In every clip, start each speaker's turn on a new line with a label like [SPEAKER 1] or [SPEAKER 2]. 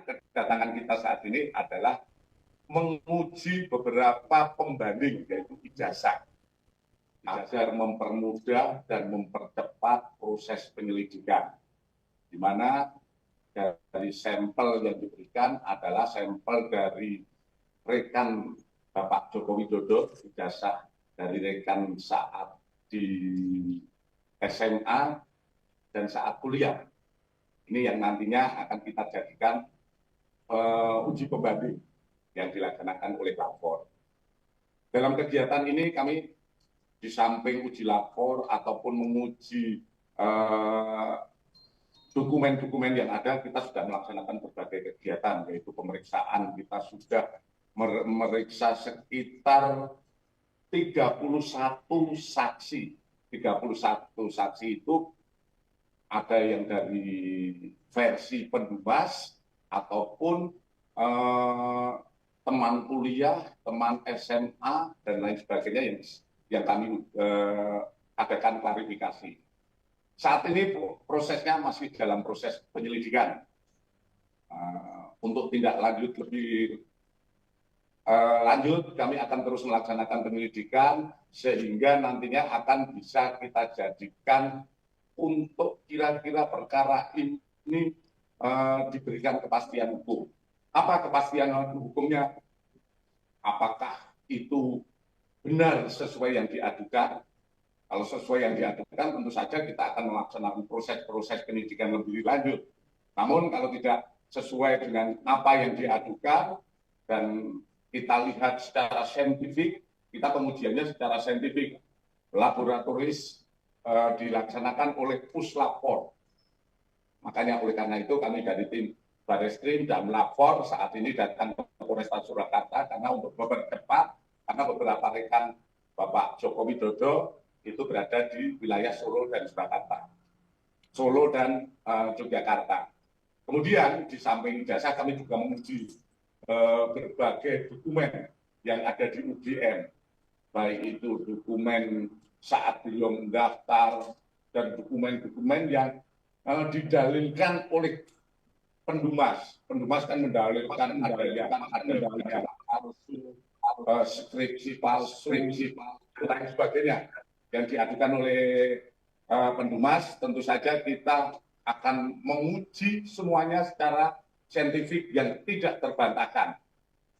[SPEAKER 1] kedatangan kita saat ini adalah menguji beberapa pembanding, yaitu ijazah, agar mempermudah dan mempercepat proses penyelidikan, di mana dari sampel yang diberikan adalah sampel dari rekan Bapak Joko Widodo, ijazah dari rekan saat di SMA dan saat kuliah. Ini yang nantinya akan kita jadikan uji pembanding yang dilaksanakan oleh lapor. Dalam kegiatan ini kami di samping uji lapor ataupun menguji dokumen-dokumen yang ada, kita sudah melaksanakan berbagai kegiatan, yaitu pemeriksaan. Kita sudah memeriksa sekitar 31 saksi. 31 saksi itu ada yang dari versi pendumas ataupun teman kuliah, teman SMA, dan lain sebagainya yang kami adakan klarifikasi. Saat ini prosesnya masih dalam proses penyelidikan. Untuk tindak lanjut lebih lanjut, kami akan terus melaksanakan penyelidikan sehingga nantinya akan bisa kita jadikan untuk kira-kira perkara ini diberikan kepastian hukum. Apa kepastian hukumnya? Apakah itu benar sesuai yang diadukan? Kalau sesuai yang diadukan, tentu saja kita akan melaksanakan proses-proses penyidikan lebih lanjut. Namun kalau tidak sesuai dengan apa yang diadukan dan kita lihat secara saintifik, kita pengujiannya secara saintifik, laboratoris dilaksanakan oleh puslapor. Makanya oleh karena itu kami dari tim Barreskrim dan Lapor saat ini datang ke Polresta Surakarta karena untuk mempercepat, karena beberapa rekan Bapak Joko Widodo itu berada di wilayah Solo dan Surakarta, Solo dan Yogyakarta. Kemudian di samping ijazah kami juga menguji berbagai dokumen yang ada di UGM, baik itu dokumen saat beliau mendaftar dan dokumen-dokumen yang didalilkan oleh pendumas. Pendumas kan mendalilkan ada skripsi palsu, dan lain sebagainya yang diadukan oleh pendumas. Tentu saja kita akan menguji semuanya secara saintifik yang tidak terbantahkan.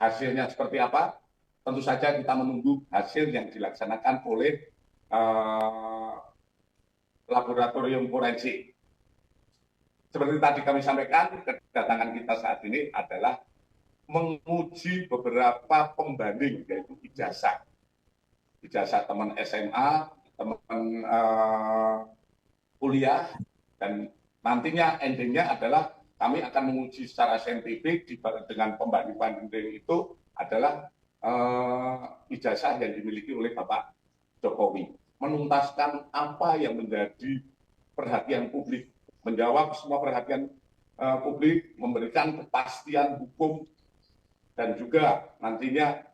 [SPEAKER 1] Hasilnya seperti apa? Tentu saja kita menunggu hasil yang dilaksanakan oleh laboratorium forensik. Seperti tadi kami sampaikan, kedatangan kita saat ini adalah menguji beberapa pembanding, yaitu ijazah. Ijazah teman SMA, teman kuliah, dan nantinya endingnya adalah kami akan menguji secara saintifik dengan pembanding-pembanding itu adalah ijazah yang dimiliki oleh Bapak Jokowi. Menuntaskan apa yang menjadi perhatian publik, menjawab semua perhatian publik, memberikan kepastian hukum, dan juga nantinya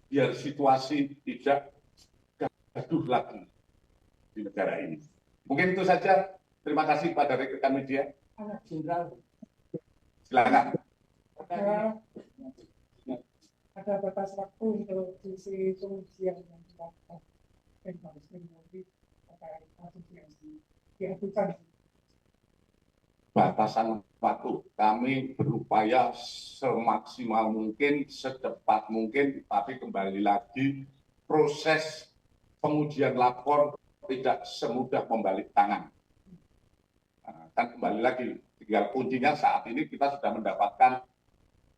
[SPEAKER 1] biar situasi tidak gaduh lagi di negara ini. Mungkin itu saja. Terima kasih kepada rekan media. Silakan.
[SPEAKER 2] Ada batas waktu untuk sisi pengujian yang dilakukan dan harus menjadi kasus yang diadukan.
[SPEAKER 1] Batasan waktu kami berupaya semaksimal mungkin, secepat mungkin, tapi kembali lagi proses pengujian lapor tidak semudah membalik tangan. Kan kembali lagi, tinggal kuncinya saat ini kita sudah mendapatkan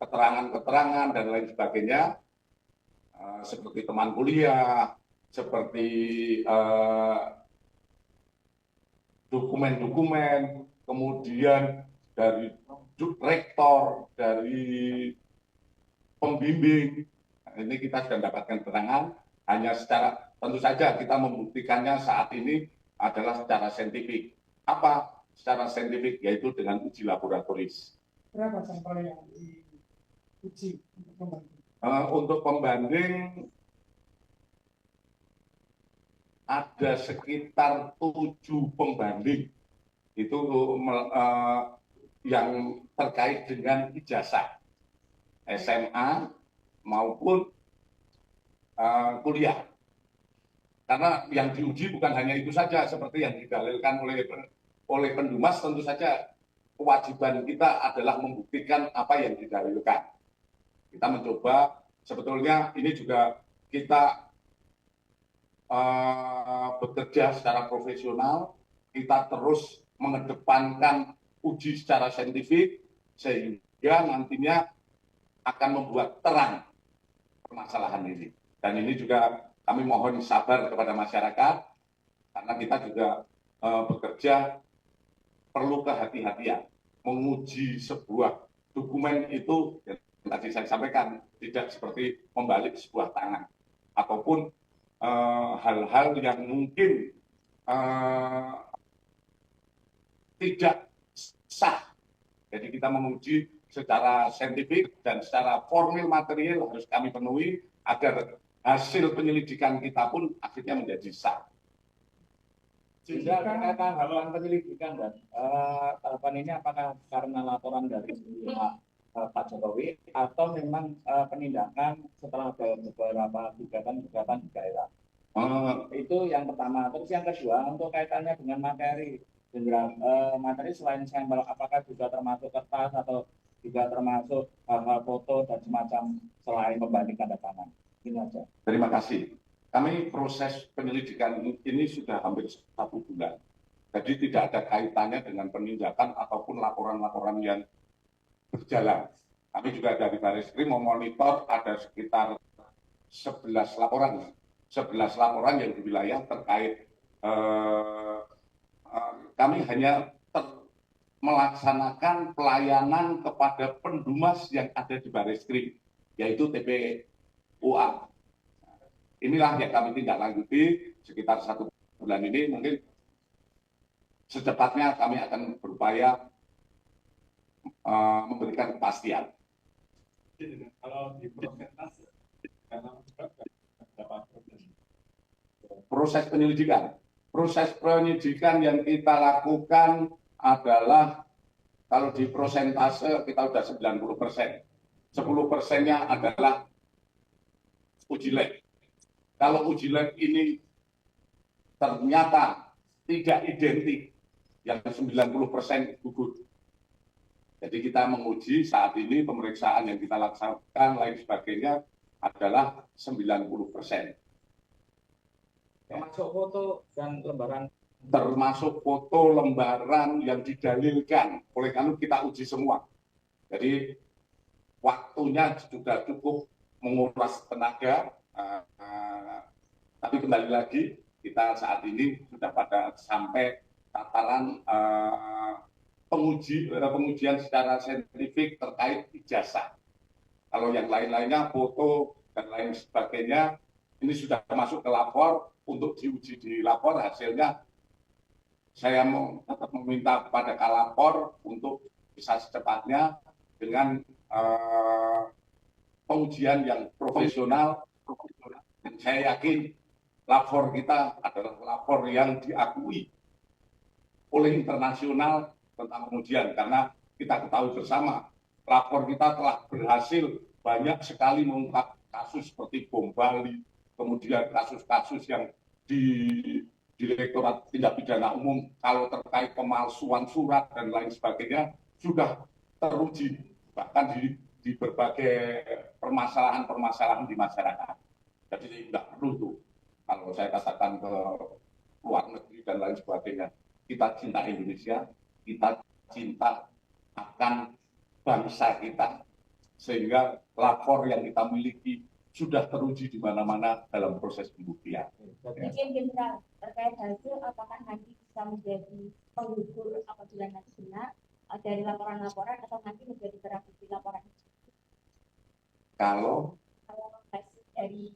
[SPEAKER 1] keterangan-keterangan dan lain sebagainya, seperti teman kuliah, seperti dokumen-dokumen, kemudian dari rektor, dari pembimbing. Ini kita sudah mendapatkan keterangan, hanya secara, tentu saja kita membuktikannya saat ini adalah secara saintifik. Apa secara saintifik? Yaitu dengan uji laboratoris.
[SPEAKER 2] Berapa sampel yang diuji untuk pembanding?
[SPEAKER 1] Untuk pembanding ada sekitar 7 pembanding. Itu yang terkait dengan ijazah SMA maupun kuliah. Karena yang diuji bukan hanya itu saja, seperti yang didalilkan oleh Pendumas, tentu saja kewajiban kita adalah membuktikan apa yang didalilkan. Kita mencoba, sebetulnya ini juga kita bekerja secara profesional, kita terus mengedepankan uji secara saintifik, sehingga nantinya akan membuat terang permasalahan ini. Dan ini juga kami mohon sabar kepada masyarakat, karena kita juga bekerja perlu kehati-hatian. Menguji sebuah dokumen itu, yang tadi saya sampaikan, tidak seperti membalik sebuah tangan. Ataupun hal-hal yang mungkin tidak sah. Jadi kita menguji secara saintifik dan secara formil material harus kami penuhi agar hasil penyelidikan kita pun akhirnya menjadi sah.
[SPEAKER 3] Sehingga tahapan penyelidikan dan tahapan ini apakah karena laporan dari Pak Jokowi atau memang penindakan setelah beberapa gugatan di daerah? Itu yang pertama. Terus yang kedua, untuk kaitannya dengan materi, materi selain sampel, apakah juga termasuk kertas atau juga termasuk hal-hal foto dan semacam selain pembanding tanda tangan? Ini saja.
[SPEAKER 1] Terima kasih. Kami proses penyelidikan ini sudah hampir 1 bulan. Jadi tidak ada kaitannya dengan penindakan ataupun laporan-laporan yang berjalan. Kami juga dari Barreskrim memonitor ada sekitar 11 laporan. 11 laporan yang di wilayah terkait kami hanya melaksanakan pelayanan kepada Pendumas yang ada di Barreskrim, yaitu TPUA. Inilah yang kami tindak lanjuti sekitar 1 bulan ini. Mungkin secepatnya kami akan berupaya memberikan kepastian.
[SPEAKER 3] Kalau di prosentase,
[SPEAKER 1] proses penyelidikan yang kita lakukan adalah kalau di prosentase kita sudah 90%. 10%-nya adalah uji lab. Kalau uji lab ini ternyata tidak identik, yang 90% gugur. Jadi kita menguji saat ini pemeriksaan yang kita laksanakan lain sebagainya adalah 90%.
[SPEAKER 3] Termasuk foto dan lembaran.
[SPEAKER 1] Termasuk foto lembaran yang didalilkan. Oleh karena kita uji semua. Jadi waktunya sudah cukup menguras tenaga. Tapi kembali lagi, kita saat ini sudah pada sampai tataran pengujian secara saintifik terkait ijazah. Kalau yang lain-lainnya, foto dan lain sebagainya, ini sudah masuk ke lapor untuk diuji di lapor. Hasilnya saya tetap meminta kepada Kalapor untuk bisa secepatnya dengan pengujian yang profesional. Dan saya yakin lapor kita adalah lapor yang diakui oleh internasional tentang pengujian, karena kita ketahui bersama lapor kita telah berhasil banyak sekali mengungkap kasus seperti bom Bali, kemudian kasus-kasus yang di Direktorat Tindak Pidana Umum kalau terkait pemalsuan surat dan lain sebagainya sudah teruji bahkan di berbagai permasalahan-permasalahan di masyarakat. Jadi tidak perlu tuh kalau saya katakan ke luar negeri dan lain sebagainya. Kita cinta Indonesia, kita cinta akan bangsa kita, sehingga lapor yang kita miliki sudah teruji di mana-mana dalam proses pembuktian.
[SPEAKER 4] Izin Jenderal, terkait hasil apakah nanti bisa menjadi penggugur apabila nanti benar dari laporan-laporan atau nanti menjadi barang bukti laporan?
[SPEAKER 1] Kalau
[SPEAKER 4] hasil dari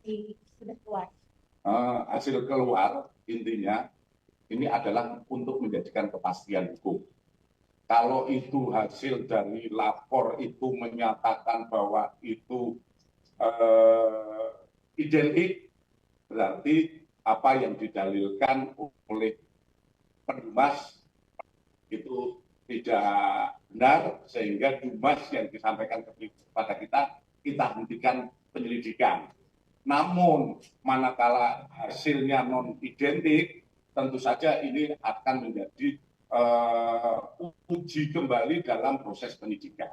[SPEAKER 4] ini sudah keluar.
[SPEAKER 1] Hasil keluar intinya ini adalah untuk menjadikan kepastian hukum. Kalau itu hasil dari lapor itu menyatakan bahwa itu identik, berarti apa yang didalilkan oleh Pendumas itu tidak benar sehingga dumas yang disampaikan kepada kita hentikan penyelidikan. Namun manakala hasilnya non identik, tentu saja ini akan menjadi uji kembali dalam proses penyidikan.